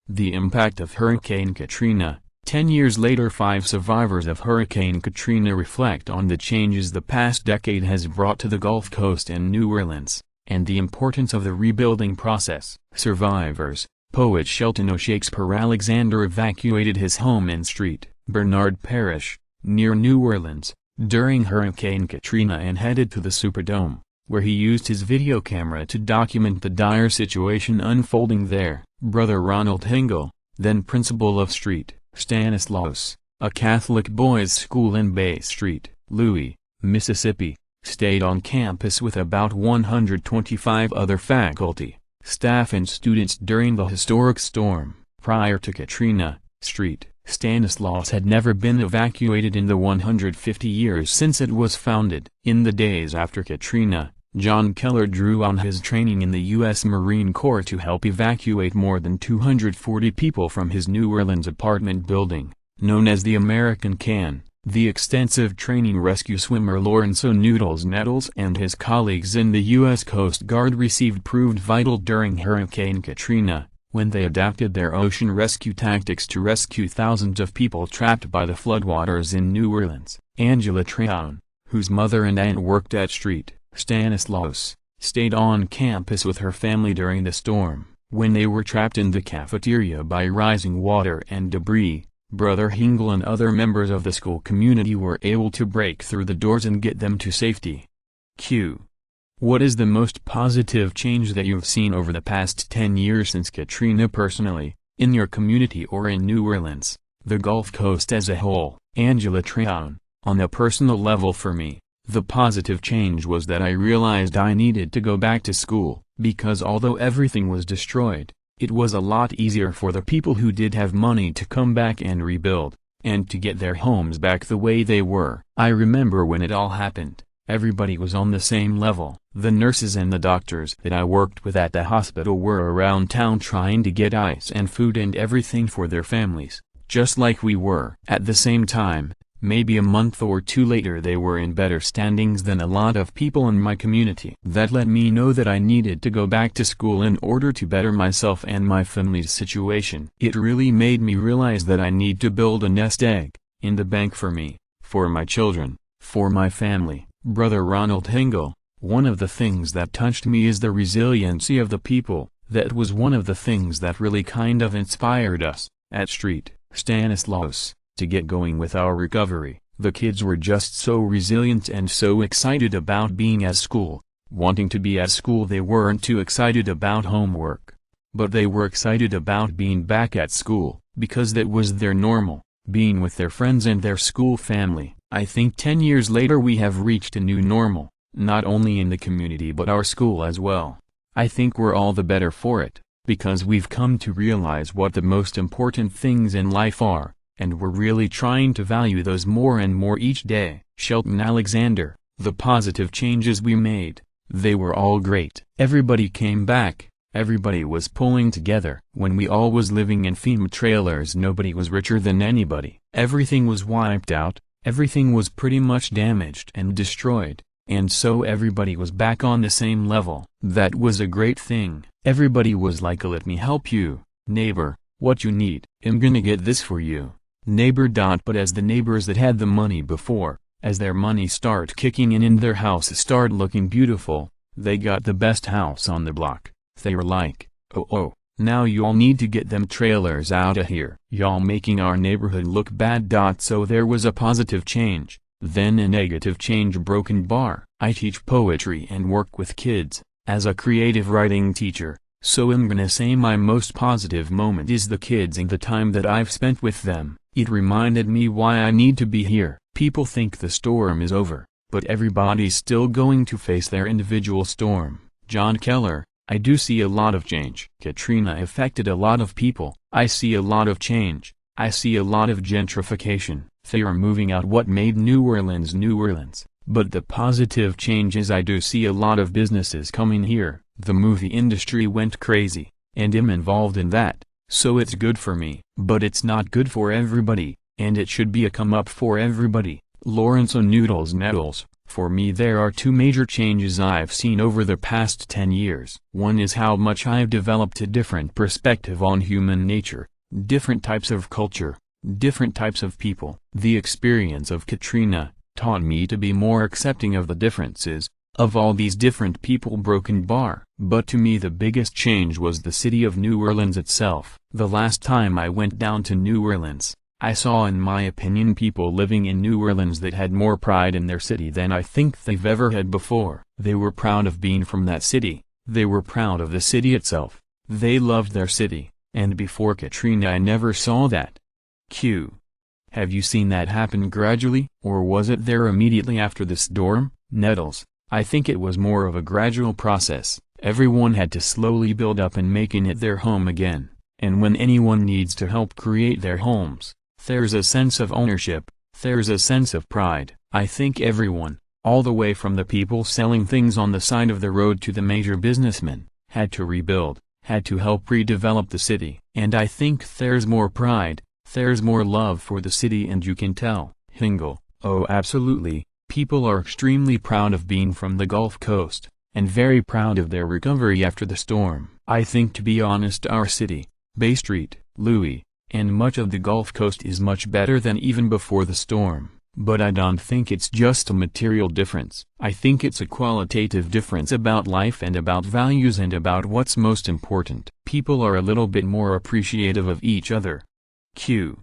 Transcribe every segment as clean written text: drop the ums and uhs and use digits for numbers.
The impact of Hurricane Katrina. 10 years later, 5 survivors of Hurricane Katrina reflect on the changes the past decade has brought to the Gulf Coast and New Orleans, and the importance of the rebuilding process. Survivors. Poet Shelton O. Shakespeare Alexander evacuated his home in St. Bernard Parish, near New Orleans, during Hurricane Katrina and headed to the Superdome, where he used his video camera to document the dire situation unfolding there. Brother Ronald Hingle, then principal of St. Stanislaus, a Catholic boys' school in Bay St. Louis, Mississippi, stayed on campus with about 125 other faculty, staff and students during the historic storm. Prior to Katrina, St. Stanislaus had never been evacuated in the 150 years since it was founded. In the days after Katrina, John Keller drew on his training in the U.S. Marine Corps to help evacuate more than 240 people from his New Orleans apartment building, known as the American Can. The extensive training rescue swimmer Lawrence O. Noodles Nettles and his colleagues in the U.S. Coast Guard received proved vital during Hurricane Katrina, when they adapted their ocean rescue tactics to rescue thousands of people trapped by the floodwaters in New Orleans. Angela Traon, whose mother and aunt worked at St. Stanislaus, stayed on campus with her family during the storm. When they were trapped in the cafeteria by rising water and debris, Brother Hingle and other members of the school community were able to break through the doors and get them to safety. Q. What is the most positive change that you've seen over the past 10 years since Katrina personally, in your community or in New Orleans, the Gulf Coast as a whole? Angela Traon, on a personal level for me, the positive change was that I realized I needed to go back to school, because although everything was destroyed, it was a lot easier for the people who did have money to come back and rebuild, and to get their homes back the way they were. I remember when it all happened, everybody was on the same level. The nurses and the doctors that I worked with at the hospital were around town trying to get ice and food and everything for their families, just like we were. At the same time, maybe a month or two later, they were in better standings than a lot of people in my community. That let me know that I needed to go back to school in order to better myself and my family's situation. It really made me realize that I need to build a nest egg in the bank for me, for my children, for my family. Brother Ronald Hingle, one of the things that touched me is the resiliency of the people. That was one of the things that really kind of inspired us, at St. Stanislaus, to get going with our recovery. The kids were just so resilient and so excited about being at school. Wanting to be at school, they weren't too excited about homework, but they were excited about being back at school, because that was their normal, being with their friends and their school family. I think 10 years later we have reached a new normal, not only in the community but our school as well. I think we're all the better for it, because we've come to realize what the most important things in life are, and we're really trying to value those more and more each day. Shelton Alexander, the positive changes we made, they were all great. Everybody came back, everybody was pulling together. When we all was living in FEMA trailers, nobody was richer than anybody. Everything was wiped out, everything was pretty much damaged and destroyed, and so everybody was back on the same level. That was a great thing. Everybody was like, let me help you, neighbor, what you need, I'm gonna get this for you. Neighbor. But as the neighbors that had the money before, as their money start kicking in and their houses start looking beautiful, they got the best house on the block. They were like, oh, now y'all need to get them trailers out of here. Y'all making our neighborhood look bad. So there was a positive change, then a negative change. Broken bar. I teach poetry and work with kids, as a creative writing teacher, so I'm gonna say my most positive moment is the kids and the time that I've spent with them. It reminded me why I need to be here. People think the storm is over, but everybody's still going to face their individual storm. John Keller, I do see a lot of change. Katrina affected a lot of people. I see a lot of change. I see a lot of gentrification. They are moving out what made New Orleans New Orleans. But the positive change is I do see a lot of businesses coming here. The movie industry went crazy, and I'm involved in that. So it's good for me, but it's not good for everybody, and it should be a come up for everybody. Lawrence O. Noodles Nettles, For me there are two major changes I've seen over the past 10 years. One is how much I've developed a different perspective on human nature, different types of culture, different types of people. The experience of Katrina taught me to be more accepting of the differences, of all these different people broken bar. But to me the biggest change was the city of New Orleans itself. The last time I went down to New Orleans, I saw in my opinion people living in New Orleans that had more pride in their city than I think they've ever had before. They were proud of being from that city, they were proud of the city itself, they loved their city, and before Katrina I never saw that. Q. Have you seen that happen gradually, or was it there immediately after the storm? Nettles. I think it was more of a gradual process. Everyone had to slowly build up and making it their home again, and when anyone needs to help create their homes, there's a sense of ownership, there's a sense of pride. I think everyone, all the way from the people selling things on the side of the road to the major businessmen, had to rebuild, had to help redevelop the city. And I think there's more pride, there's more love for the city, and you can tell. Hingle. Oh absolutely, people are extremely proud of being from the Gulf Coast, and very proud of their recovery after the storm. I think to be honest our city, Bay Street, Louis, and much of the Gulf Coast is much better than even before the storm. But I don't think it's just a material difference. I think it's a qualitative difference about life and about values and about what's most important. People are a little bit more appreciative of each other. Q.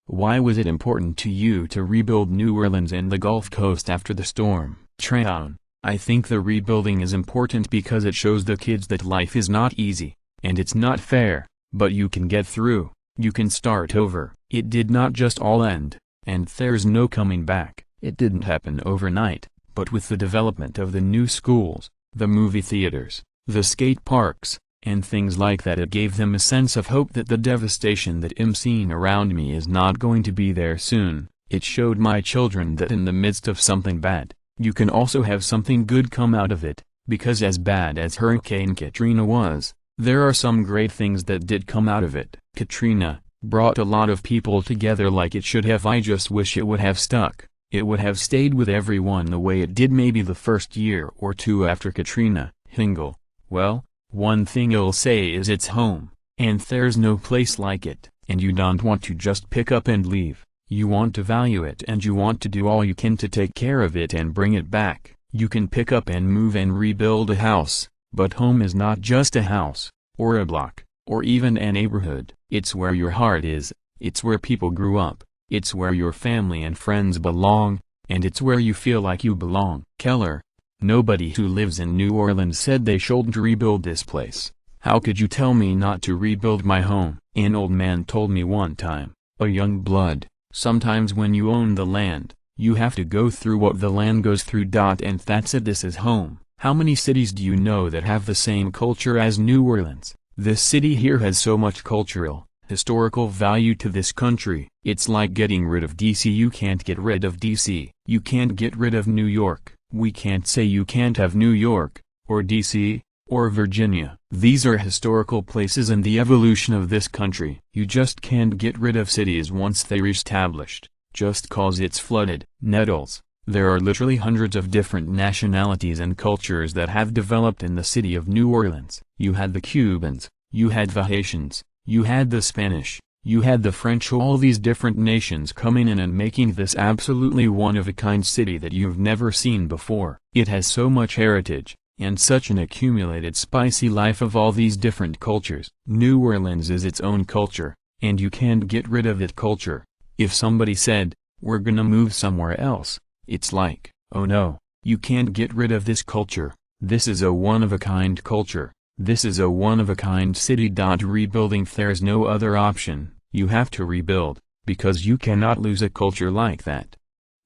Why was it important to you to rebuild New Orleans and the Gulf Coast after the storm? Traon. I think the rebuilding is important because it shows the kids that life is not easy, and it's not fair, but you can get through. You can start over. It did not just all end, and there's no coming back. It didn't happen overnight, but with the development of the new schools, the movie theaters, the skate parks, and things like that, it gave them a sense of hope that the devastation that I'm seeing around me is not going to be there soon. It showed my children that in the midst of something bad, you can also have something good come out of it, because as bad as Hurricane Katrina was, there are some great things that did come out of it. Katrina brought a lot of people together like it should have. I just wish it would have stuck. It would have stayed with everyone the way it did maybe the first year or two after Katrina. Hingle. Well, one thing I'll say is it's home, and there's no place like it, and you don't want to just pick up and leave. You want to value it and you want to do all you can to take care of it and bring it back. You can pick up and move and rebuild a house, but home is not just a house, or a block, or even a neighborhood. It's where your heart is, it's where people grew up, it's where your family and friends belong, and it's where you feel like you belong. Keller. Nobody who lives in New Orleans said they shouldn't rebuild this place. How could you tell me not to rebuild my home? An old man told me one time, a young blood, sometimes when you own the land, you have to go through what the land goes through. And that's it. This is home. How many cities do you know that have the same culture as New Orleans? This city here has so much cultural, historical value to this country. It's like getting rid of DC. You can't get rid of DC. You can't get rid of New York. We can't say you can't have New York, or DC, or Virginia. These are historical places in the evolution of this country. You just can't get rid of cities once they're established, just cause it's flooded. Nettles. There are literally hundreds of different nationalities and cultures that have developed in the city of New Orleans. You had the Cubans, you had the Haitians, you had the Spanish, you had the French. All these different nations coming in and making this absolutely one-of-a-kind city that you've never seen before. It has so much heritage, and such an accumulated spicy life of all these different cultures. New Orleans is its own culture, and you can't get rid of that culture. If somebody said, "We're gonna move somewhere else," it's like, oh no, you can't get rid of this culture. This is a one-of-a-kind culture. This is a one-of-a-kind city. Rebuilding. There's no other option. You have to rebuild, because you cannot lose a culture like that.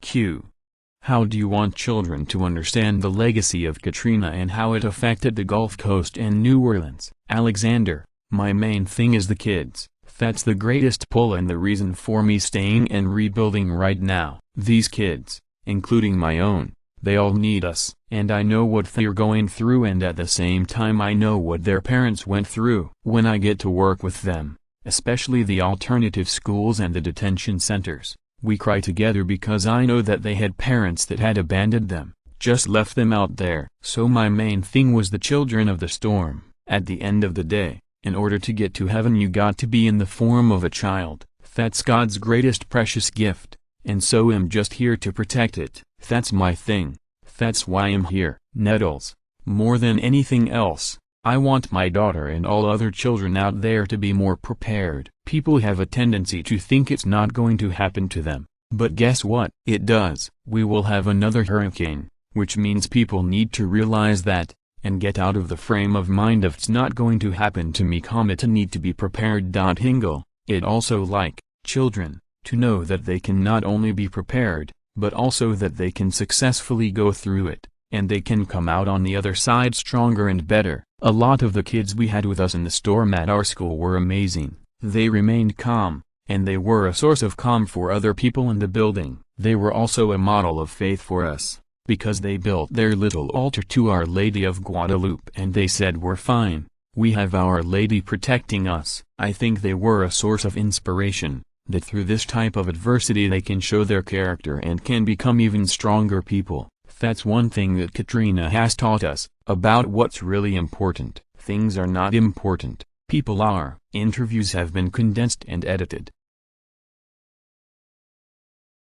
Q. How do you want children to understand the legacy of Katrina and how it affected the Gulf Coast and New Orleans? Alexander. My main thing is the kids. That's the greatest pull and the reason for me staying and rebuilding right now. These kids, including my own, they all need us, and I know what they're going through, and at the same time I know what their parents went through. When I get to work with them, especially the alternative schools and the detention centers, we cry together because I know that they had parents that had abandoned them, just left them out there. So my main thing was the children of the storm. At the end of the day, in order to get to heaven you got to be in the form of a child. That's God's greatest precious gift, and so I'm just here to protect it. That's my thing. That's why I'm here. Nettles. More than anything else, I want my daughter and all other children out there to be more prepared. People have a tendency to think it's not going to happen to them, but guess what? It does. We will have another hurricane, which means people need to realize that, and get out of the frame of mind of it's not going to happen to me, to need to be prepared. Hingle. It also like children, to know that they can not only be prepared, but also that they can successfully go through it, and they can come out on the other side stronger and better. A lot of the kids we had with us in the storm at our school were amazing. They remained calm, and they were a source of calm for other people in the building. They were also a model of faith for us, because they built their little altar to Our Lady of Guadalupe and they said we're fine, we have Our Lady protecting us. I think they were a source of inspiration, that through this type of adversity they can show their character and can become even stronger people. That's one thing that Katrina has taught us, about what's really important. Things are not important, people are. Interviews have been condensed and edited.